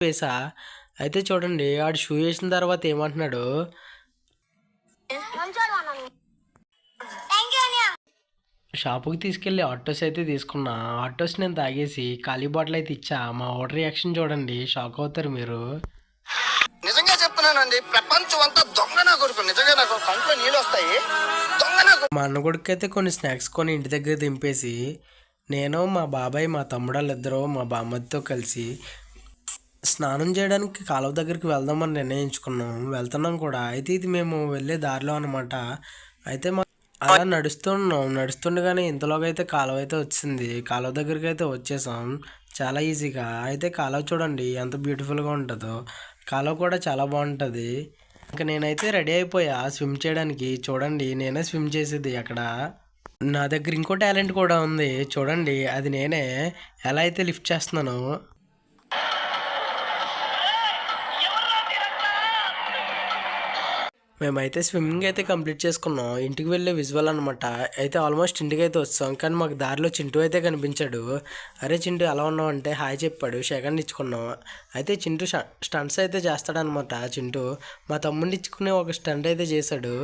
వేసా. అయితే చూడండి ఆడు షూ వేసిన తర్వాత ఏమంటున్నాడు, షాపుకి తీసుకెళ్ళి ఆటోస్ అయితే తీసుకున్నా. ఆటోస్ నేను తాగేసి ఖాళీ బాటిల్ అయితే ఇచ్చా. మా ఓటర్ రియాక్షన్ చూడండి, షాక్ అవుతారు మీరు. నిజంగా చెప్తున్నానండి, ప్రపంచం అంతా దొంగ నా కొడుకు. నిజంగా నాకు కంట్లో నీళ్ళు వస్తాయి. దొంగ నా కొడుకు. మా అన్న కొడుకు అయితే కొన్ని స్నాక్స్ కొని ఇంటి దగ్గర దింపేసి నేను, మా బాబాయ్, మా తమ్ముడాళ్ళిద్దరూ మా బామ్మతో కలిసి స్నానం చేయడానికి కాలువ దగ్గరికి వెళ్దామని నిర్ణయించుకున్నాం. వెళ్తున్నాం కూడా. అయితే ఇది మేము వెళ్ళే దారిలో అనమాట. అయితే అలా నడుస్తున్నాం. నడుస్తుండగానే ఇంతలోగా అయితే కాలువ అయితే వచ్చింది. కాలువ దగ్గరికి అయితే వచ్చేసాం చాలా ఈజీగా. అయితే కాలువ చూడండి ఎంత బ్యూటిఫుల్గా ఉంటుందో. కాలువ కూడా చాలా బాగుంటుంది. ఇంకా నేనైతే రెడీ అయిపోయా స్విమ్ చేయడానికి. చూడండి నేనే స్విమ్ చేసేది అక్కడ. నా దగ్గర ఇంకో టాలెంట్ కూడా ఉంది చూడండి. అది నేనే ఎలా అయితే లిఫ్ట్ చేస్తున్నానో. మేమైతే స్విమ్మింగ్ అయితే కంప్లీట్ చేసుకున్నాం. ఇంటికి వెళ్ళే విజువల్ అనమాట. అయితే ఆల్మోస్ట్ ఇంటికి అయితే వచ్చాం. కానీ మాకు దారిలో చింటూ అయితే కనిపించాడు. అరే చింటూ ఎలా ఉన్నావు అంటే హాయ్ చెప్పాడు. సెకండ్ ఇచ్చుకున్నాం. అయితే చింటూ స్టంట్స్ అయితే చేస్తాడనమాట. చింటూ మా తమ్ముడిని ఇచ్చుకునే ఒక స్టంట్ అయితే చేశాడు.